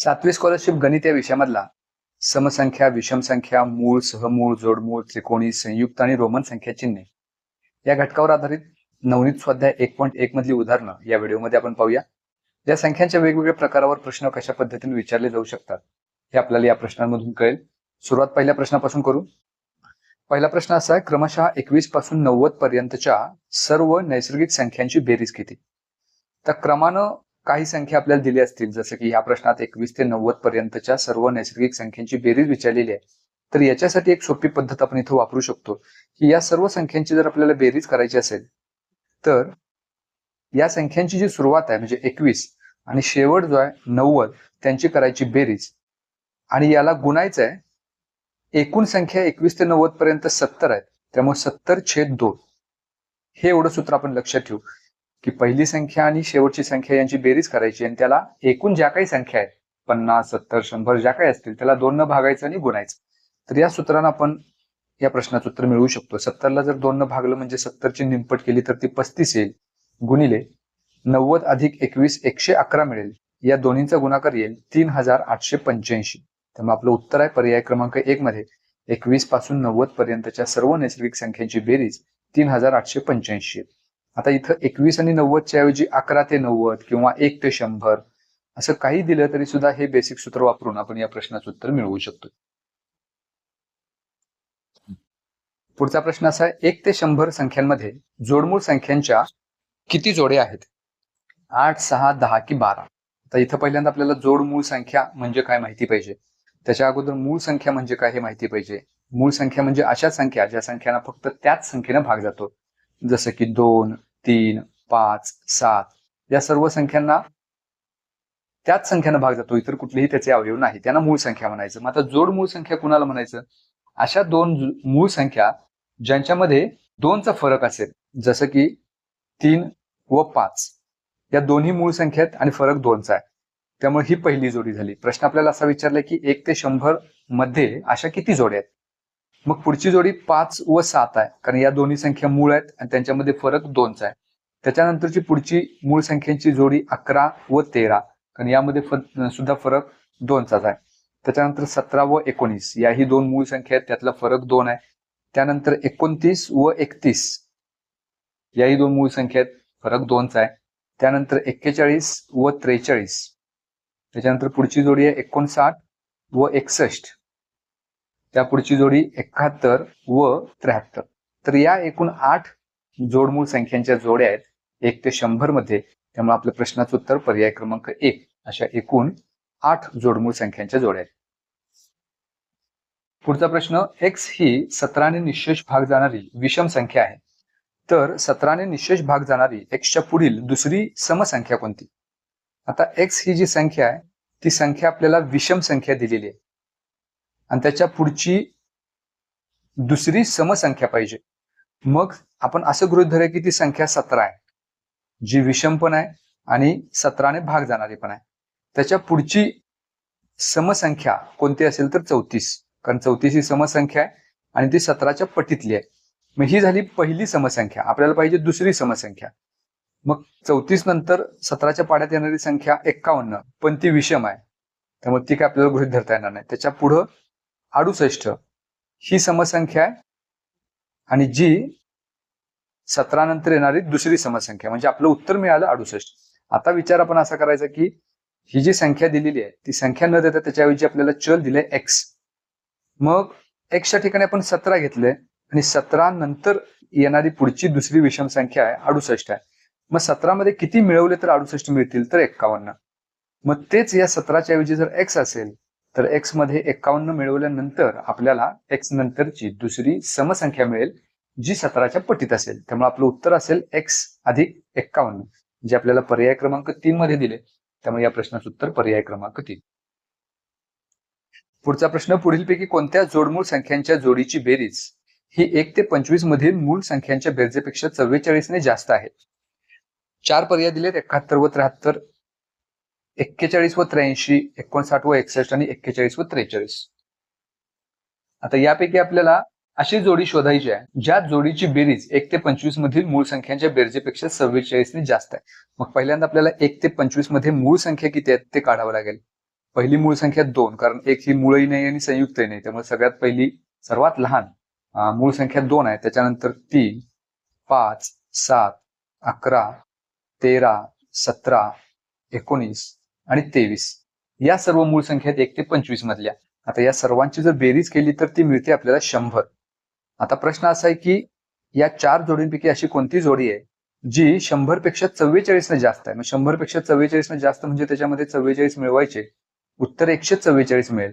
7वी scholarship गणित या विषयामधला समसंख्या, विषम संख्या, मूळ, सहमूळ, जोडमूळ, त्रिकोणी, संयुक्त आणि रोमन संख्या चिन्हे या घटकावर आधारित नवनीत स्वाध्याय 1.1 मधली उदाहरणं या व्हिडिओमध्ये आपण पाहूया. या संख्यांच्या वेगवेगळ्या प्रकारावर प्रश्न कशा पद्धतीने विचारले जाऊ शकतात हे आपल्याला या प्रश्नांमधून कळेल. सुरुवात पहिल्या प्रश्नापासून करू. पहिला प्रश्न असा आहे, क्रमशः 21 पासून 90 पर्यंतच्या सर्व नैसर्गिक संख्यांची बेरीज किती? तर क्रमानं काही संख्या आपल्याला दिली असतील, जसं की या प्रश्नात 21 ते 90 पर्यंतच्या सर्व नैसर्गिक संख्यांची बेरीज विचारलेली आहे. तर याच्यासाठी एक सोपी पद्धत आपण इथं वापरू शकतो की या सर्व संख्यांची जर आपल्याला बेरीज करायची असेल तर या संख्यांची जी सुरुवात आहे म्हणजे 21 आणि शेवट जो आहे 90 त्यांची करायची बेरीज आणि याला गुणायचं आहे. एकूण संख्या 21 ते 90 पर्यंत 70 आहेत, त्यामुळे 70/2 हे एवढं सूत्र आपण लक्षात ठेवू की पहिली संख्या आणि शेवटची संख्या यांची बेरीज करायची आणि त्याला एकूण ज्या काही संख्या आहेत 50, 70, 100 ज्या काही असतील त्याला 2 न भागायचं आणि गुणायचं. तर या सूत्रानं आपण या प्रश्नाचं उत्तर मिळवू शकतो. 70ला जर 2 न भागलं म्हणजे 70ची निमपट केली तर ती 35 येईल, गुणिले 90 अधिक 21 111 मिळेल. या दोन्हींचा गुणाकार येईल 3885. त्यामुळे आपलं उत्तर आहे पर्याय क्रमांक 1 मध्ये 21 पासून 90 पर्यंतच्या सर्व नैसर्गिक संख्यांची बेरीज 3885. आता इथं 21 आणि 90च्या ऐवजी 11 ते 90 किंवा 1 ते 100 असं काही दिलं तरी सुद्धा हे बेसिक सूत्र वापरून आपण या प्रश्नाचं उत्तर मिळवू शकतो. पुढचा प्रश्न असा आहे, 1 ते 100 संख्यांमध्ये जोडमूळ संख्यांच्या किती जोड्या आहेत? 8, 6, 10 की 12? आता इथं पहिल्यांदा आपल्याला जोडमूळ संख्या म्हणजे काय माहिती पाहिजे. त्याच्या अगोदर मूळ संख्या म्हणजे काय हे माहिती पाहिजे. मूळ संख्या म्हणजे अशा संख्या ज्या संख्यांना फक्त त्याच संख्येनं भाग जातो, जसं की 2, 3, 5, 7 या सर्व संख्यांना त्याच संख्येनं भाग जातो, इतर कुठलेही त्याचे अवयव नाही, त्यांना मूळ संख्या म्हणायचं. मग आता जोडमूळ संख्या कुणाला म्हणायचं? अशा दोन मूळ संख्या ज्यांच्यामध्ये 2चा फरक असेल, जसं की 3 व 5 या दोन्ही मूळ संख्या आहेत आणि फरक 2चा आहे, त्यामुळे ही पहिली जोडी झाली. प्रश्न आपल्याला असा विचारलाय की 1 ते 100 मध्ये अशा किती जोड्या आहेत? मग पुढची जोडी 5 व 7 आहे, कारण या दोन्ही संख्या मूळ आहेत आणि त्यांच्यामध्ये फरक 2चा आहे. त्याच्यानंतरची पुढची मूळ संख्यांची जोडी 11 व 13, कारण यामध्ये सुद्धा फरक 2चाच आहे. त्याच्यानंतर 17 व 19 याही दोन मूळ संख्या आहेत, त्यातला फरक 2 आहे. त्यानंतर 29 व 31 याही दोन मूळ संख्या आहेत, फरक 2चा आहे. त्यानंतर 41 व 43, त्याच्यानंतर पुढची जोडी आहे 59 व 61, त्या पुढची जोडी 71 व 73. तर या एकूण 8 जोडमूळ संख्यांच्या जोड्या आहेत 1 ते 100 मध्ये. त्यामुळे आपल्या प्रश्नाचं उत्तर पर्याय क्रमांक 1 अशा एकूण 8 जोडमूळ संख्यांच्या जोड्या आहेत. पुढचा प्रश्न, x ही 17ने निशेष भाग जाणारी विषम संख्या आहे, तर 17ने निशेष भाग जाणारी x पुढील दुसरी समसंख्या कोणती? आता x ही जी संख्या आहे ती संख्या आपल्याला विषम संख्या दिलेली आहे आणि त्याच्या पुढची दुसरी समसंख्या पाहिजे. मग आपण असं गृहीत धरूया की ती संख्या 17 आहे, जी विषम पण आहे आणि 17ने भाग जाणारी पण आहे. त्याच्या पुढची समसंख्या कोणती असेल तर 34, कारण 34 ही समसंख्या आहे आणि ती 17च्या पटीतली आहे. मग ही झाली पहिली समसंख्या. आपल्याला पाहिजे दुसरी समसंख्या. मग 34 नंतर 17च्या पाड्यात येणारी संख्या 51, पण ती विषम आहे, त्यामुळे ती काय आपल्याला गृहीत धरता येणार नाही. त्याच्या पुढं 68 ही समसंख्या आहे आणि जी 17 नंतर येणारी दुसरी समसंख्या, म्हणजे आपलं उत्तर मिळालं 68. आता विचार आपण असा करायचा की ही जी संख्या दिलेली आहे ती संख्या न देता त्याच्याऐवजी आपल्याला चल दिले x. मग x ठिकाणी आपण 17 घेतले आणि 17 नंतर येणारी पुढची दुसरी विषम संख्या आहे 68 आहे. मग 17 मध्ये किती मिळवले तर 68 मिळतील? तर 51. मग तेच या 17च्या ऐवजी जर x असेल तर x मध्ये 51 मिळवल्यानंतर आपल्याला x नंतरची दुसरी समसंख्या मिळेल जी 17च्या पटीत असेल. त्यामुळे आपलं उत्तर असेल x अधिक 51, जे आपल्याला पर्याय क्रमांक 3 मध्ये दिले. त्यामुळे या प्रश्नाचं उत्तर पर्याय क्रमांक 3. पुढचा प्रश्न, पुढीलपैकी कोणत्या जोडमूळ संख्यांच्या जोडीची बेरीज ही 1 ते 25 मधील मूळ संख्यांच्या बेरजेपेक्षा 44ने जास्त आहे? 4 पर्याय दिलेत, 71 व 73, 41 व 83, 59 व 61 आणि 41 व 43. आता यापैकी आपल्याला अशी जोडी शोधायची आहे ज्या जोडीची बेरीज 1 ते 25 मधील मूळ संख्यांच्या बेरजेपेक्षा 44ने जास्त आहे. मग पहिल्यांदा आपल्याला 1 ते 25 मध्ये मूळ संख्या किती आहेत ते काढावं लागेल. पहिली मूळ संख्या 2, कारण एक ही मूळही नाही आणि संयुक्तही नाही, त्यामुळे सगळ्यात पहिली सर्वात लहान मूळ संख्या 2 आहे. त्याच्यानंतर 3, 5, 7, 11, 13, 17, 19 आणि 23 या सर्व मूळ संख्या आहेत 1 ते 25 मधल्या. आता या सर्वांची जर बेरीज केली तर ती मिळते आपल्याला 100. आता प्रश्न असा आहे की या 4 जोडींपैकी अशी कोणती जोडी आहे जी 100 पेक्षा 44 ने जास्त आहे. मग 100 पेक्षा 44 ने जास्त म्हणजे त्याच्यामध्ये 44 मिळवायचे, उत्तर 144 मिळेल.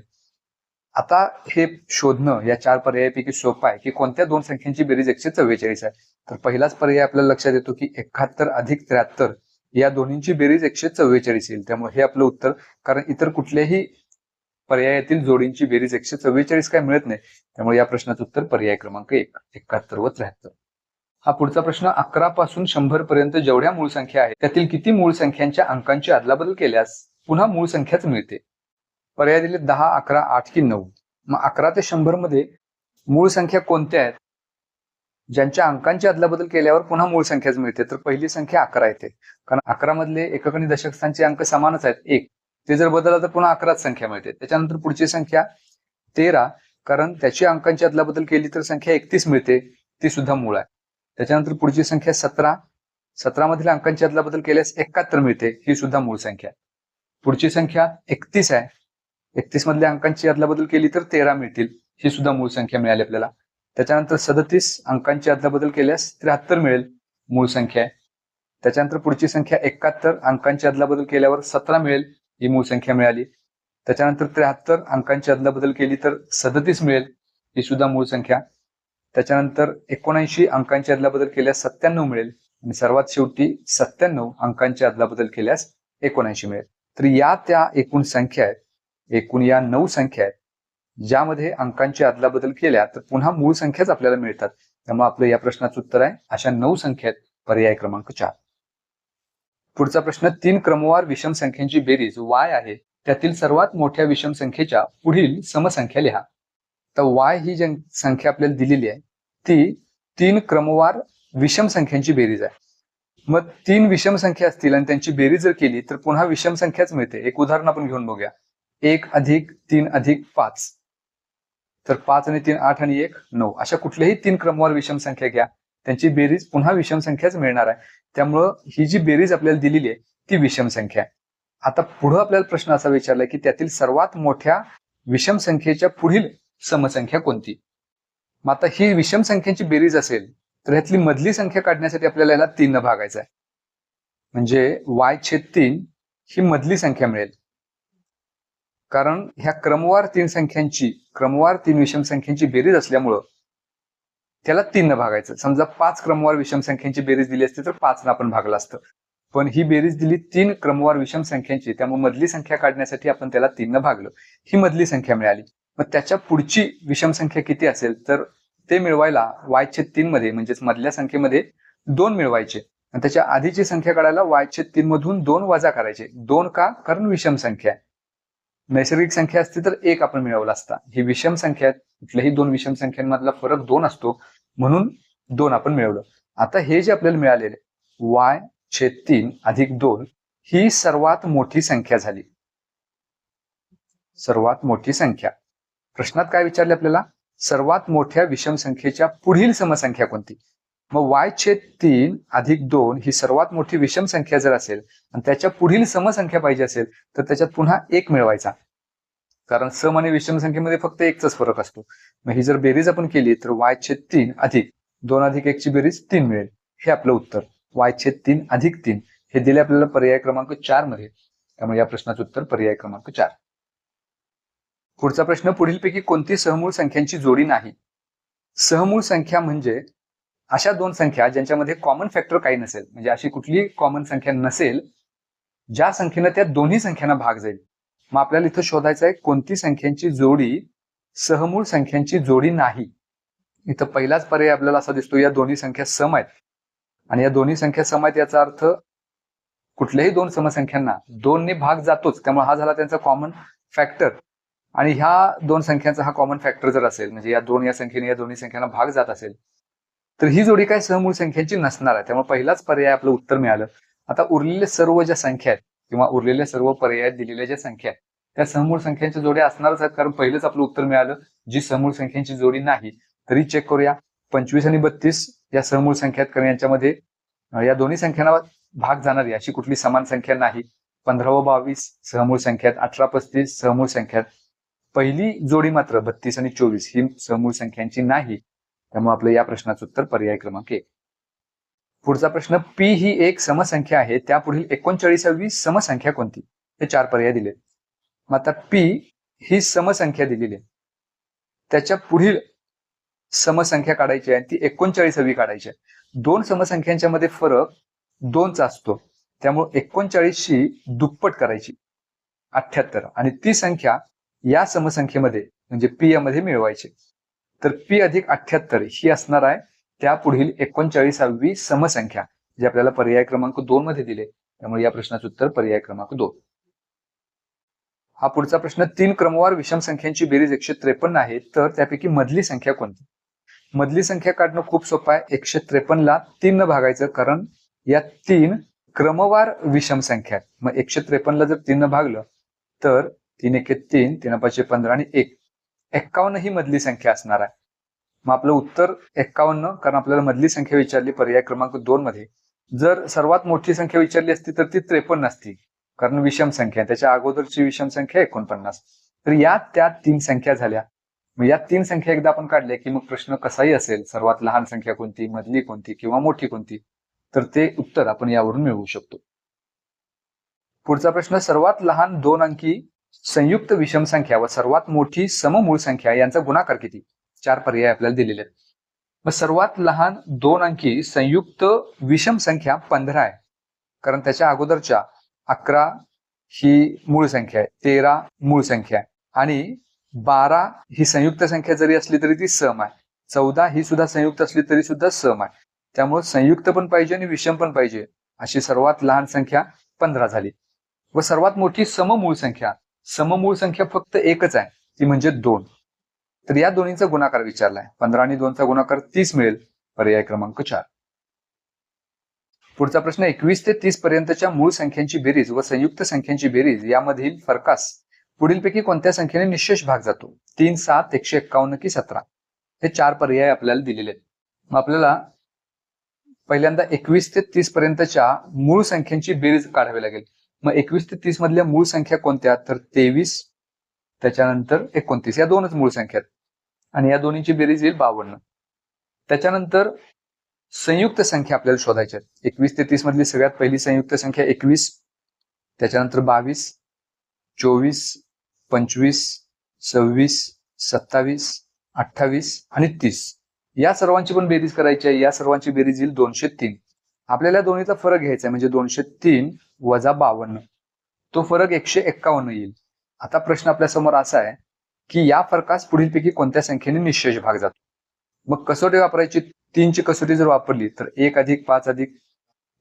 आता हे शोधणं या 4 पर्यायापैकी सोपं आहे की कोणत्या दोन संख्यांची बेरीज 144 आहे. तर पहिलाच पर्याय आपल्याला लक्षात येतो की 71 अधिक 73 या दोन्हींची बेरीज 144 येईल. त्यामुळे हे आपलं उत्तर, कारण इतर कुठल्याही पर्यायातील जोडींची बेरीज 144 काय मिळत नाही. त्यामुळे या प्रश्नाचं उत्तर पर्याय क्रमांक 1, 71 व 73. हा पुढचा प्रश्न, 11 पासून 100 पर्यंत जेवढ्या मूळ संख्या आहेत त्यातील किती मूळ संख्यांच्या अंकांची अदलाबदल केल्यास पुन्हा मूळ संख्याच मिळते. पर्याय दिले 10, 11, 8 की 9. मग 11 ते 100 मध्ये मूळ संख्या कोणत्या आहेत ज्यांच्या अंकांची अदलाबदल केल्यावर पुन्हा मूळ संख्याच मिळते. तर पहिली संख्या 11 येते, कारण 11 मधले एकक आणि दशक स्थानचे अंक समानच आहेत 1. ते जर बदललं तर पुन्हा 11च संख्या मिळते. त्याच्यानंतर पुढची संख्या 13, कारण त्याची अंकांची अदलाबदल केली तर संख्या 31 मिळते, ती सुद्धा मूळ आहे. त्याच्यानंतर पुढची संख्या 17, 17 मधील अंकांची अदलाबदल केल्यास 71 मिळते, ही सुद्धा मूळ संख्या. पुढची संख्या 31 आहे, 31 मधल्या अंकांची अदलाबदल केली तर 13 मिळतील, ही सुद्धा मूळ संख्या मिळाली आपल्याला. त्याच्यानंतर 37 अंकांची अदलाबदल केल्यास 73 मिळेल, मूळ संख्या आहे. त्याच्यानंतर पुढची संख्या 71 अंकांची अदलाबदल केल्यावर 17 मिळेल, ही मूळ संख्या मिळाली. त्याच्यानंतर 73 अंकांची अदलाबदल केली तर 37 मिळेल, ही सुद्धा मूळ संख्या. त्याच्यानंतर 79 अंकांची अदलाबदल केल्यास 97 मिळेल आणि सर्वात शेवटी 97 अंकांची अदलाबदल केल्यास 79 मिळेल. तर या त्या एकूण संख्या आहेत, एकूण या 9 संख्या आहेत ज्यामध्ये अंकांची अदलाबदल केल्या तर पुन्हा मूळ संख्याच आपल्याला मिळतात. त्यामुळे आपलं या प्रश्नाचं उत्तर आहे अशा 9 संख्या आहेत, पर्याय क्रमांक 4. पुढचा प्रश्न, 3 क्रमवार विषम संख्यांची बेरीज y आहे, त्यातील सर्वात मोठ्या विषम संख्येच्या पुढील समसंख्या लिहा. तर y ही जी संख्या आपल्याला दिलेली आहे ती 3 क्रमवार विषम संख्यांची बेरीज आहे. मग 3 विषम संख्या असतील आणि त्यांची बेरीज जर केली तर पुन्हा विषम संख्याच मिळते. एक उदाहरण आपण घेऊन बघूया. 1 अधिक 3 अधिक 5, तर 5 आणि 3 8 आणि 1 9, अशा कुठल्याही 3 क्रमवार विषम संख्या घ्या, त्यांची बेरीज पुन्हा विषम संख्याच मिळणार आहे. त्यामुळं ही जी बेरीज आपल्याला दिलेली आहे ती विषम संख्या आहे. आता पुढे आपल्याला प्रश्न असा विचारलाय की त्यातील सर्वात मोठ्या विषम संख्येच्या पुढील समसंख्या कोणती. मग आता ही विषम संख्यांची बेरीज असेल तर ह्यातली मधली संख्या काढण्यासाठी आपल्याला याला 3 न भागायचं आहे, म्हणजे y/3 ही मधली संख्या मिळेल. कारण ह्या क्रमवार 3 विषम संख्यांची बेरीज असल्यामुळं त्याला 3 न भागायचं. समजा 5 क्रमवार विषम संख्यांची बेरीज दिली असती तर 5 न आपण भागलं असतं, पण ही बेरीज दिली 3 क्रमवार विषम संख्यांची, त्यामुळे मधली संख्या काढण्यासाठी आपण त्याला 3 न भागलं, ही मधली संख्या मिळाली. मग त्याच्या पुढची विषम संख्या किती असेल तर ते मिळवायला y/3 मध्ये म्हणजेच मधल्या संख्येमध्ये 2 मिळवायचे आणि त्याच्या आधीची संख्या काढायला y/3 मधून 2 वजा करायचे. 2 का? कारण विषम संख्या आहे. नैसर्गिक संख्या असती तर 1 आपण मिळवला असता. ही विषम संख्या आहे, कुठल्याही 2 विषम संख्यांमधला फरक 2 असतो, म्हणून 2 आपण मिळवलं. आता हे जे आपल्याला मिळालेले y/3 अधिक 2 ही सर्वात मोठी संख्या झाली, सर्वात मोठी संख्या. प्रश्नात काय विचारले आपल्याला, सर्वात मोठ्या विषम संख्येच्या पुढील समसंख्या कोणती. मग y/3 अधिक 2 ही सर्वात मोठी विषम संख्या जर असेल आणि त्याच्या पुढील समसंख्या पाहिजे असेल तर त्याच्यात पुन्हा 1 मिळवायचा, कारण सम आणि विषम संख्येमध्ये फक्त 1चाच फरक असतो. मग ही जर बेरीज आपण केली तर y/3 अधिक 2 अधिक 1 ची बेरीज 3 मिळेल. हे आपलं उत्तर y/3 अधिक 3 हे दिले आपल्याला पर्याय क्रमांक 4 मध्ये. त्यामुळे या प्रश्नाचं उत्तर पर्याय क्रमांक 4. पुढचा प्रश्न, पुढीलपैकी कोणती सहमूळ संख्यांची जोडी नाही. सहमूळ संख्या म्हणजे अशा 2 संख्या ज्यांच्यामध्ये कॉमन फॅक्टर काही नसेल, म्हणजे अशी कुठली कॉमन संख्या नसेल ज्या संख्येनं त्या दोन्ही संख्यांना भाग जाईल. मग आपल्याला इथं शोधायचं आहे कोणती संख्यांची जोडी सहमूळ संख्यांची जोडी नाही. इथं पहिलाच पर्याय आपल्याला असा दिसतो, या दोन्ही संख्या सम आहेत आणि या दोन्ही संख्या सम आहेत याचा अर्थ कुठल्याही 2 समसंख्यांना 2 ने भाग जातोच, त्यामुळे हा झाला त्यांचा कॉमन फॅक्टर. आणि ह्या 2 संख्यांचा हा कॉमन फॅक्टर जर असेल, म्हणजे या संख्येने या दोन्ही संख्यांना भाग जात असेल तर ही जोडी काय सहमूळ संख्यांची नसणार आहे. त्यामुळे पहिलाच पर्याय आपलं उत्तर मिळालं. आता उरलेल्या सर्व ज्या संख्या आहेत किंवा उरलेल्या सर्व पर्यायात दिलेल्या ज्या संख्या आहेत त्या सहमूळ संख्यांच्या जोड्या असणारच आहेत, कारण पहिलेच आपलं उत्तर मिळालं जी सहमूळ संख्यांची जोडी नाही. तरी चेक करूया. 25 आणि 32 या सहमूळ संख्या आहेत, कारण यांच्यामध्ये या दोन्ही संख्यांना भाग जाणारी अशी कुठली समान संख्या नाही. 15 व 22 सहमूळ संख्या आहेत. 18, 35 सहमूळ संख्या आहेत. पहिली जोडी मात्र 32 आणि 24 ही सहमूळ संख्यांची नाही. त्यामुळे आपलं या प्रश्नाचं उत्तर पर्याय क्रमांक 1. पुढचा प्रश्न, पी ही एक समसंख्या आहे, त्यापुढील 39वी समसंख्या कोणती? हे 4 पर्याय दिले. मग आता पी ही समसंख्या दिलेली आहे, त्याच्या पुढील समसंख्या काढायची आहे, ती 39वी काढायची आहे. दोन समसंख्यांच्या मध्ये फरक 2चा असतो, त्यामुळे 39शी दुप्पट करायची 78, आणि ती संख्या या समसंख्येमध्ये म्हणजे पी यामध्ये मिळवायची. तर पी अधिक 78 ही असणार आहे त्या पुढील 39वी समसंख्या, जी आपल्याला पर्याय क्रमांक 2 मध्ये दिले. त्यामुळे या प्रश्नाचं उत्तर पर्याय क्रमांक 2. हा पुढचा प्रश्न, 3 क्रमवार विषम संख्यांची बेरीज 153 आहे, तर त्यापैकी मधली संख्या कोणती? मधली संख्या काढणं खूप सोपं आहे. 153 ला 3 न भागायचं, कारण या 3 क्रमवार विषम संख्या आहेत. मग 153 ला जर 3 न भागलं तर 3 एके 3, 3 पाचशे 15 आणि 1, 51 ही मधली संख्या असणार आहे. मग आपलं उत्तर 51, कारण आपल्याला मधली संख्या विचारली पर्याय क्रमांक 2 मध्ये. जर सर्वात मोठी संख्या विचारली असती तर ती 53 असती, कारण विषम संख्या, त्याच्या अगोदरची विषम संख्या 49. तर या त्या 3 संख्या झाल्या. मग या 3 संख्या एकदा आपण काढल्या की मग प्रश्न कसाही असेल, सर्वात लहान संख्या कोणती, मधली कोणती किंवा मोठी कोणती, तर ते उत्तर आपण यावरून मिळवू शकतो. पुढचा प्रश्न, सर्वात लहान 2 अंकी संयुक्त विषम संख्या व सर्वात मोठी सममूळ संख्या यांचा गुणाकार किती? 4 पर्याय आपल्याला दिलेले आहेत. मग सर्वात लहान 2 अंकी संयुक्त विषम संख्या 15 आहे, कारण त्याच्या अगोदरच्या 11 ही मूळ संख्या आहे, 13 मूळ संख्या आहे, आणि 12 ही संयुक्त संख्या जरी असली तरी ती सम आहे, 14 ही सुद्धा संयुक्त असली तरी सुद्धा सम आहे. त्यामुळे संयुक्त पण पाहिजे आणि विषम पण पाहिजे, अशी सर्वात लहान संख्या 15 झाली. व सर्वात मोठी सममूळ संख्या फक्त एकच आहे, ती म्हणजे 2. तर या दोन्हीचा गुणाकार विचारलाय. 15 आणि 2चा गुणाकार 30 मिळेल, पर्याय क्रमांक 4. पुढचा प्रश्न, 21 ते 30 पर्यंतच्या मूळ संख्यांची बेरीज व संयुक्त संख्यांची बेरीज यामधील फरकास पुढीलपैकी कोणत्या संख्येने निशेष भाग जातो? 3, 7, 151 की 17? हे 4 पर्याय आपल्याला दिलेले आहेत. मग आपल्याला पहिल्यांदा 21 ते 30 पर्यंतच्या मूळ संख्यांची बेरीज काढावी लागेल. मग 21 ते 30 मधल्या मूळ संख्या कोणत्या? तर 23, त्याच्यानंतर 29, या दोनच मूळ संख्या आहेत, आणि या दोन्हीची बेरीज येईल 52. त्याच्यानंतर संयुक्त संख्या आपल्याला शोधायच्या आहेत. 21 ते 30 मधली सगळ्यात पहिली संयुक्त संख्या 21, त्याच्यानंतर 22, 24, 25, 26, 27, 28 आणि 30. या सर्वांची पण बेरीज करायची आहे. या सर्वांची बेरीज येईल 203. आपल्याला दोन्हीचा फरक घ्यायचा आहे, म्हणजे 203 वजा 52, तो फरक 151 येईल. आता प्रश्न आपल्या समोर असा आहे की या फरकास पुढीलपैकी कोणत्या संख्येने निशेष भाग जातो? मग कसोटी वापरायची. 3 ची कसोटी जर वापरली तर 1 अधिक 5 अधिक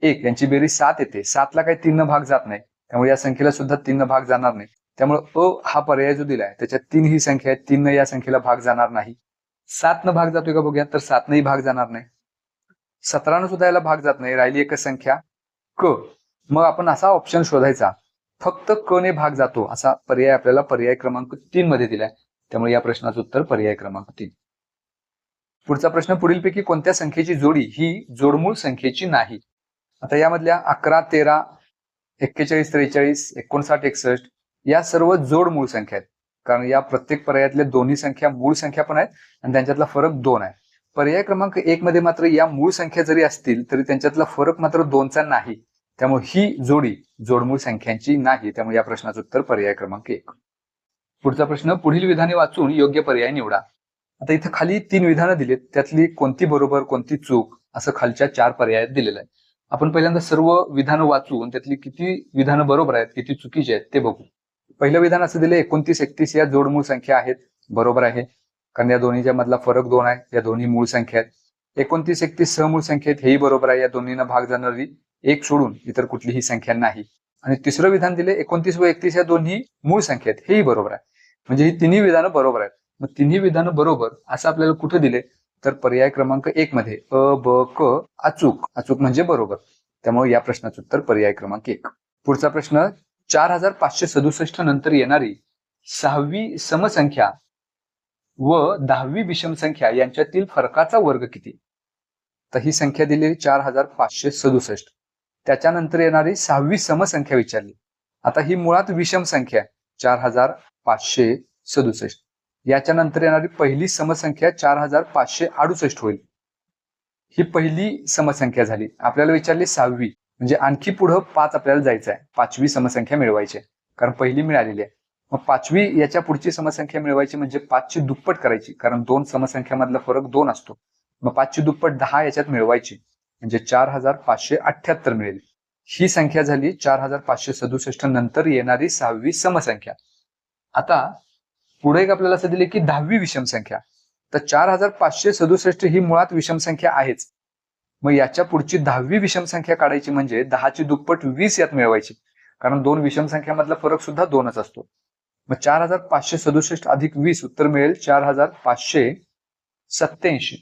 1 यांची बेरीज 7 येते. 7 ला काही 3 न भाग जात नाही, त्यामुळे या संख्येला सुद्धा 3 न भाग जाणार नाही. त्यामुळे अ हा पर्याय जो दिलाय त्याच्यात 3 ही संख्या आहे, 3 न या संख्येला भाग जाणार नाही. 7 न भाग जातोय का बघूया, तर 7 नही भाग जाणार नाही. 17 न सुद्धा याला भाग जात नाही, राहिली एकच संख्या क. मग आपण असा ऑप्शन शोधायचा फक्त क ने भाग जातो, असा पर्याय आपल्याला पर्याय क्रमांक 3 मध्ये दिलाय. त्यामुळे या प्रश्नाचं उत्तर पर्याय क्रमांक 3. पुढचा प्रश्न, पुढीलपैकी कोणत्या संख्येची जोडी ही जोडमूळ संख्येची नाही? आता यामधल्या 11, 13, 41, 43, 59, 61 या सर्व जोडमूळ संख्या आहेत, कारण या प्रत्येक पर्यायातल्या दोन्ही संख्या मूळ संख्या पण आहेत आणि त्यांच्यातला फरक 2 आहे. पर्याय क्रमांक 1 मध्ये मात्र या मूळ संख्या जरी असतील तरी त्यांच्यातला फरक मात्र 2चा नाही, त्यामुळे ही जोडी जोडमूळ संख्यांची नाही. त्यामुळे या प्रश्नाचं उत्तर पर्याय क्रमांक 1. पुढचा प्रश्न, पुढील विधाने वाचून योग्य पर्याय निवडा. आता इथं खाली 3 विधानं दिलीत, त्यातली कोणती बरोबर कोणती चूक असं खालच्या 4 पर्यायात दिलेलं आहे. आपण पहिल्यांदा सर्व विधानं वाचून त्यातली किती विधानं बरोबर आहेत किती चुकीची आहेत ते बघू. पहिलं विधान असं दिलं, 29, 31 या जोडमूळ संख्या आहेत, बरोबर आहे, कारण या दोन्हीच्या मधला फरक 2 आहे, या दोन्ही मूळ संख्या आहेत. 29, 31 सहमूळ संख्या आहेत, हेही बरोबर आहे, या दोन्हींना भाग जाणारी 1 सोडून इतर कुठलीही संख्या नाही. आणि तिसरं विधान दिले, 29 व 31 या दोन्ही मूळ संख्या आहेत, हेही बरोबर आहे. म्हणजे ही तिन्ही विधानं बरोबर आहेत. मग तिन्ही विधानं बरोबर असं आपल्याला कुठे दिले, तर पर्याय क्रमांक 1 मध्ये अ ब क अचूक, अचूक म्हणजे बरोबर. त्यामुळे या प्रश्नाचं उत्तर पर्याय क्रमांक 1. पुढचा प्रश्न, 4567 नंतर येणारी 6वी समसंख्या व 10वी विषम संख्या यांच्यातील फरकाचा वर्ग किती? तर ही संख्या दिलेली 4567. त्याच्यानंतर येणारी 6वी समसंख्या विचारली. आता ही मुळात विषम संख्या 4567. याच्यानंतर येणारी पहिली समसंख्या 4568 होईल. ही पहिली समसंख्या झाली. आपल्याला विचारली 6वी, म्हणजे आणखी पुढे 5 आपल्याला जायचं आहे. 5वी समसंख्या मिळवायची आहे, कारण पहिली मिळालेली आहे. मग 5वी याच्या पुढची समसंख्या मिळवायची म्हणजे 5ची दुप्पट करायची, कारण दोन समसंख्यामधला फरक 2 असतो. मग 5ची दुप्पट 10 याच्यात मिळवायची, म्हणजे 4578 मिळेल. ही संख्या झाली 4567. नंतर येणारी 6वी समसंख्या. आता पुढे एक आपल्याला असं दिले की 10वी विषम संख्या. तर 4567 ही मुळात विषम संख्या आहेच. मग याच्या पुढची 10वी विषम संख्या काढायची म्हणजे 10ची दुप्पट 20 यात मिळवायची, कारण दोन विषम संख्यामधला फरक सुद्धा 2च असतो. मग 4567 अधिक 20 उत्तर मिळेल 4587.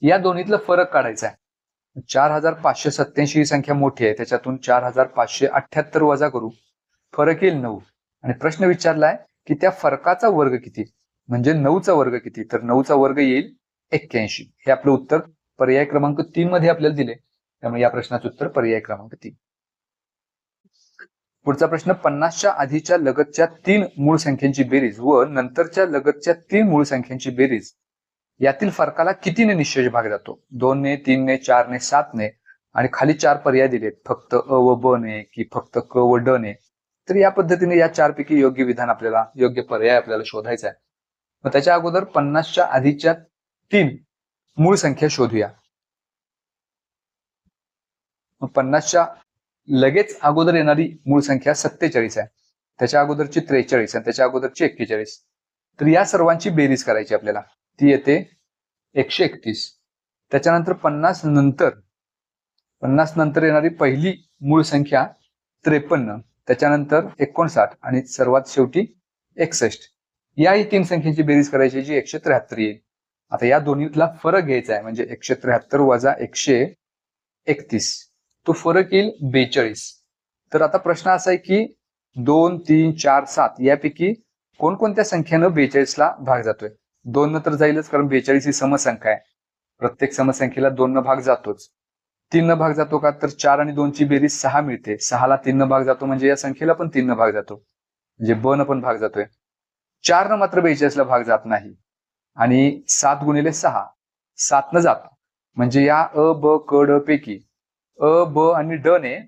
या दोन्हीतला फरक काढायचा आहे. 4587 ही संख्या मोठी आहे, त्याच्यातून 4578 वजा करू, फरक येईल 9. आणि प्रश्न विचारलाय की त्या फरकाचा वर्ग किती, म्हणजे 9चा वर्ग किती. तर 9चा वर्ग येईल 81. हे आपलं उत्तर पर्याय क्रमांक 3 मध्ये आपल्याला दिले, त्यामुळे या प्रश्नाचं उत्तर पर्याय क्रमांक 3. पुढचा प्रश्न, 50च्या आधीच्या लगतच्या 3 मूळ संख्यांची बेरीज व नंतरच्या लगतच्या 3 मूळ संख्यांची बेरीज यातील फरकाला कितीने निश्चय भाग जातो? 2 ने, 3 ने, 4 ने, 7 ने. आणि खाली 4 पर्याय दिलेत, फक्त अ व ब ने की फक्त क व ड ने. तर या पद्धतीने या 4 पैकी योग्य विधान आपल्याला, योग्य पर्याय आपल्याला शोधायचा आहे. मग त्याच्या अगोदर 50च्या आधीच्या 3 मूळ संख्या शोधूया. मग 50च्या लगेच अगोदर येणारी मूळ संख्या 47 आहे, त्याच्या अगोदरची 43 आणि त्याच्या अगोदरची 41. तर या सर्वांची बेरीज करायची आपल्याला, ती येते 131. त्याच्यानंतर 50 नंतर येणारी पहिली मूळ संख्या 53, त्याच्यानंतर 59 आणि सर्वात शेवटी 61. या ही 3 संख्येची बेरीज करायची, जी 173 येईल. आता या दोन्हीतला फरक घ्यायचा आहे, म्हणजे 173 वजा 131, तो फरक येईल 42. तर आता प्रश्न असा आहे की 2, 3, 4, 7 यापैकी कोणकोणत्या संख्येनं 42ला भाग जातोय? 2 न तर जाईलच, कारण 42 ही समसंख्या आहे. प्रत्येक समसंख्येला 2 न भाग जातोच. 3 न भाग जातो का? तर 4 आणि 2 ची बेरीज 6 मिळते. 6ला 3 न भाग जातो, म्हणजे या संख्येला पण 3 न भाग जातो, म्हणजे ब न पण भाग जातोय. 4 न मात्र 42ला भाग जात नाही. आणि 7 गुणिले 6 7 न जात, म्हणजे या अ ब क ड पैकी अ ब आणि ड ने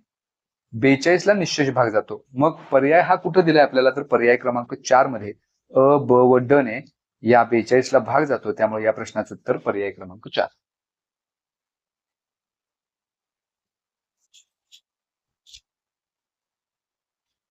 42ला निश्चय भाग जातो. मग पर्याय हा कुठं दिलाय आपल्याला? तर पर्याय क्रमांक 4 मध्ये अ ब व ड ने या 42ला भाग जातो. त्यामुळे या प्रश्नाचं उत्तर पर्याय क्रमांक 4.